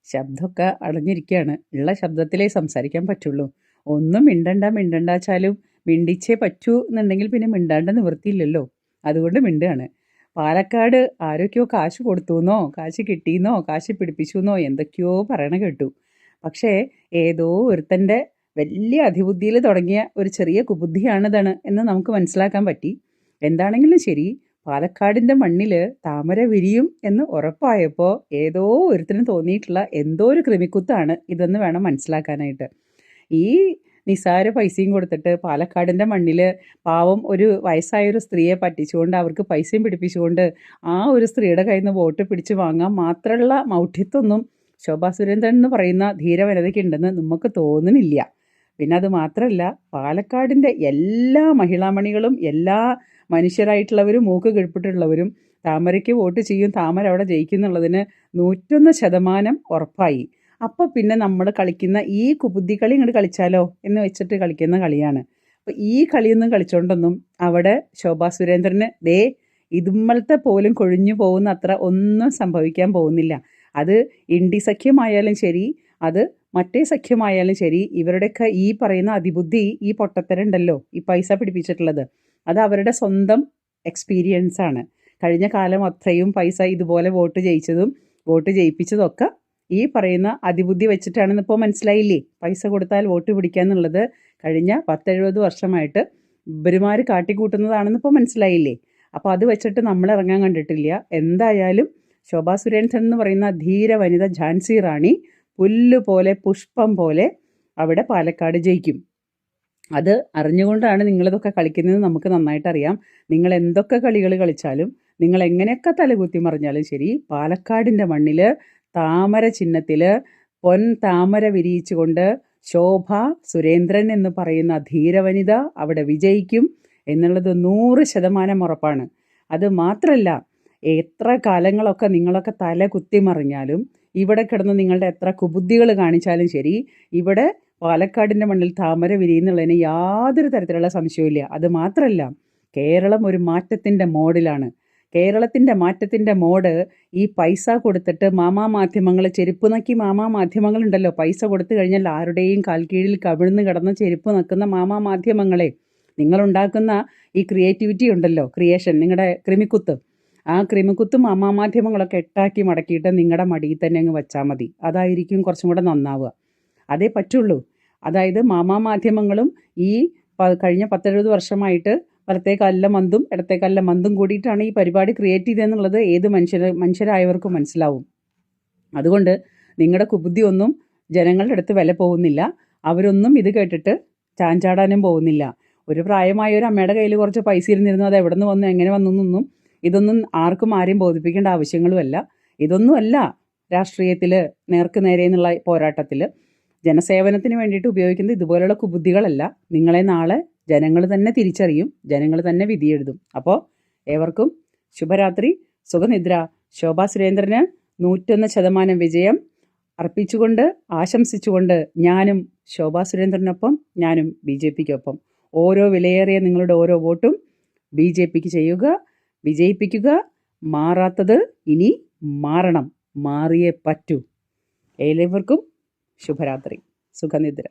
ശബ്ദമൊക്കെ അടഞ്ഞിരിക്കുകയാണ്. ഉള്ള ശബ്ദത്തിലേ സംസാരിക്കാൻ പറ്റുള്ളൂ. ഒന്നും മിണ്ടണ്ടാച്ചാലും മിണ്ടിച്ചേ പറ്റൂ എന്നുണ്ടെങ്കിൽ പിന്നെ മിണ്ടാണ്ട് നിവൃത്തിയില്ലല്ലോ. അതുകൊണ്ട് മിണ്ടുകയാണ്. പാലക്കാട് ആരൊക്കെയോ കാശ് കൊടുത്തുവെന്നോ കാശ് കിട്ടിയെന്നോ കാശ് പിടിപ്പിച്ചുവെന്നോ എന്തൊക്കെയോ പറയണ കേട്ടു. പക്ഷേ ഏതോ ഒരുത്തൻ്റെ വലിയ അതിബുദ്ധിയിൽ തുടങ്ങിയ ഒരു ചെറിയ കുബുദ്ധിയാണിതാണ് എന്ന് നമുക്ക് മനസ്സിലാക്കാൻ പറ്റി. എന്താണെങ്കിലും ശരി, പാലക്കാടിൻ്റെ മണ്ണിൽ താമര വിരിയും എന്ന് ഉറപ്പായപ്പോൾ ഏതോ ഒരുത്തിനും തോന്നിയിട്ടുള്ള എന്തോ ഒരു കൃമിക്കുത്താണ് ഇതെന്ന് വേണം മനസ്സിലാക്കാനായിട്ട്. ഈ നിസാര പൈസയും കൊടുത്തിട്ട് പാലക്കാടിൻ്റെ മണ്ണിൽ പാവം ഒരു വയസ്സായൊരു സ്ത്രീയെ പറ്റിച്ചുകൊണ്ട് അവർക്ക് പൈസയും പിടിപ്പിച്ചുകൊണ്ട് ആ ഒരു സ്ത്രീയുടെ കയ്യിൽ നിന്ന് വോട്ട് പിടിച്ച് വാങ്ങാൻ മാത്രമുള്ള മൗഢ്യത്വമൊന്നും ശോഭാ സുരേന്ദ്രൻ എന്ന് പറയുന്ന ധീരവനിതയ്ക്കുണ്ടെന്ന് നമുക്ക് തോന്നുന്നില്ല. പിന്നെ അത് മാത്രമല്ല, പാലക്കാടിൻ്റെ എല്ലാ മഹിളാമണികളും എല്ലാ മനുഷ്യരായിട്ടുള്ളവരും മൂക്ക് കിഴിപ്പിട്ടുള്ളവരും താമരയ്ക്ക് വോട്ട് ചെയ്യും, താമര അവിടെ ജയിക്കും എന്നുള്ളതിന് 101% ഉറപ്പായി. അപ്പോൾ പിന്നെ നമ്മൾ കളിക്കുന്ന ഈ കുബുദ്ധി കളി ഇങ്ങോട്ട് കളിച്ചാലോ എന്ന് വെച്ചിട്ട് കളിക്കുന്ന കളിയാണ്. അപ്പോൾ ഈ കളിയൊന്നും കളിച്ചുകൊണ്ടൊന്നും അവിടെ ശോഭാ സുരേന്ദ്രന് ഇതുമ്മലത്തെ പോലും കൊഴിഞ്ഞു പോകുന്ന അത്ര ഒന്നും സംഭവിക്കാൻ പോകുന്നില്ല. അത് ഇണ്ടി സഖ്യമായാലും ശരി, അത് മറ്റേ സഖ്യമായാലും ശരി, ഇവരുടെയൊക്കെ ഈ പറയുന്ന അതിബുദ്ധി, ഈ പൊട്ടത്തരുണ്ടല്ലോ, ഈ പൈസ പിടിപ്പിച്ചിട്ടുള്ളത്, അത് അവരുടെ സ്വന്തം എക്സ്പീരിയൻസ് ആണ്. കഴിഞ്ഞ കാലം അത്രയും പൈസ ഇതുപോലെ വോട്ട് ജയിച്ചതും വോട്ട് ജയിപ്പിച്ചതൊക്കെ ഈ പറയുന്ന അതിബുദ്ധി വെച്ചിട്ടാണെന്ന് ഇപ്പോൾ മനസ്സിലായില്ലേ. പൈസ കൊടുത്താൽ വോട്ട് പിടിക്കാന്നുള്ളത് കഴിഞ്ഞ 10-70 വർഷമായിട്ട് ഇവരുമാർ കാട്ടിക്കൂട്ടുന്നതാണെന്ന് ഇപ്പോൾ മനസ്സിലായില്ലേ. അപ്പോൾ അത് വെച്ചിട്ട് നമ്മൾ ഇറങ്ങാൻ കണ്ടിട്ടില്ല. എന്തായാലും ശോഭാ സുരേന്ദ്രൻ എന്ന് പറയുന്ന ധീര വനിത ഝാൻസി റാണി പുല്ലുപോലെ പുഷ്പം പോലെ അവിടെ പാലക്കാട് ജയിക്കും. അത് അറിഞ്ഞുകൊണ്ടാണ് നിങ്ങളിതൊക്കെ കളിക്കുന്നത് നമുക്ക് നന്നായിട്ട് അറിയാം. നിങ്ങൾ എന്തൊക്കെ കളികൾ കളിച്ചാലും, നിങ്ങൾ എങ്ങനെയൊക്കെ തലകുത്തി മറിഞ്ഞാലും ശരി, പാലക്കാടിൻ്റെ മണ്ണിൽ താമര ചിഹ്നത്തിൽ പൊൻ താമര വിരിയിച്ചുകൊണ്ട് ശോഭ സുരേന്ദ്രൻ എന്ന് പറയുന്ന ധീരവനിത അവിടെ വിജയിക്കും എന്നുള്ളത് 100% ഉറപ്പാണ്. അത് മാത്രമല്ല, എത്ര കാലങ്ങളൊക്കെ നിങ്ങളൊക്കെ തല കുത്തി മറിഞ്ഞാലും, ഇവിടെ കിടന്ന് നിങ്ങളുടെ എത്ര കുബുദ്ധികൾ കാണിച്ചാലും ശരി, ഇവിടെ പാലക്കാടിൻ്റെ മണ്ണിൽ താമര വിരിയുന്നുള്ളതിന് യാതൊരു തരത്തിലുള്ള സംശയവുമില്ല. അത് മാത്രമല്ല, കേരളം ഒരു മാറ്റത്തിൻ്റെ മോഡിലാണ്. കേരളത്തിൻ്റെ മാറ്റത്തിൻ്റെ മോഡ് ഈ പൈസ കൊടുത്തിട്ട് മാധ്യമങ്ങൾ, ചെരുപ്പ് നക്കി മാധ്യമങ്ങളുണ്ടല്ലോ, പൈസ കൊടുത്തു കഴിഞ്ഞാൽ ആരുടെയും കാൽക്കീഴിൽ കവിഴ്ന്ന് കിടന്ന ചെരുപ്പ് നക്കുന്ന മാധ്യമങ്ങളെ, നിങ്ങളുണ്ടാക്കുന്ന ഈ ക്രിയേറ്റിവിറ്റി ഉണ്ടല്ലോ, ക്രിയേഷൻ, നിങ്ങളുടെ ക്രിമിക്കുത്ത്, ആ ക്രിമിക്കുത്ത് മാധ്യമങ്ങളൊക്കെ എട്ടാക്കി മടക്കിയിട്ട് നിങ്ങളുടെ മടിയിൽ തന്നെ അങ്ങ് വെച്ചാൽ മതി. അതായിരിക്കും കുറച്ചും കൂടെ നന്നാവുക. അതേ പറ്റുള്ളൂ. അതായത് മാധ്യമങ്ങളും ഈ കഴിഞ്ഞ 10-70 വർഷമായിട്ട് വലത്തേ കാലിലെ മന്തും ഇടത്തേ കാലിലെ മന്തും കൂടിയിട്ടാണ് ഈ പരിപാടി ക്രിയേറ്റ് ചെയ്തതെന്നുള്ളത് ഏത് മനുഷ്യരായവർക്കും മനസ്സിലാവും. അതുകൊണ്ട് നിങ്ങളുടെ കുബുദ്ധി ഒന്നും ജനങ്ങളുടെ അടുത്ത് വില പോകുന്നില്ല. അവരൊന്നും ഇത് കേട്ടിട്ട് ചാഞ്ചാടാനും പോകുന്നില്ല. ഒരു പ്രായമായ ഒരു അമ്മയുടെ കയ്യിൽ കുറച്ച് പൈസ ഇരുന്നിരുന്നു, അത് എവിടെ നിന്ന് വന്നു എങ്ങനെ വന്നു എന്നൊന്നും ഇതൊന്നും ആരെയും ബോധിപ്പിക്കേണ്ട ആവശ്യങ്ങളുമല്ല. ഇതൊന്നുമല്ല രാഷ്ട്രീയത്തിൽ നേർക്ക് നേരെ എന്നുള്ള പോരാട്ടത്തിൽ ജനസേവനത്തിന് വേണ്ടിയിട്ട് ഉപയോഗിക്കുന്നത് ഇതുപോലുള്ള കുബുദ്ധികളല്ല. നിങ്ങളെ നാളെ ജനങ്ങൾ തന്നെ തിരിച്ചറിയും, ജനങ്ങൾ തന്നെ വിധിയെഴുതും. അപ്പോൾ ഏവർക്കും ശുഭരാത്രി, സുഖനിദ്ര. ശോഭാ സുരേന്ദ്രന് 101% വിജയം അർപ്പിച്ചുകൊണ്ട് ആശംസിച്ചുകൊണ്ട് ഞാനും ശോഭാ സുരേന്ദ്രനൊപ്പം, ഞാനും BJPക്കൊപ്പം. ഓരോ വിലയേറിയ നിങ്ങളുടെ ഓരോ വോട്ടും BJPക്ക് ചെയ്യുക, വിജയിപ്പിക്കുക. മാറാത്തത് ഇനി മാറണം, മാറിയേ പറ്റൂ. ഏവർക്കും ശുഭരാത്രി, സുഖനിദ്ര.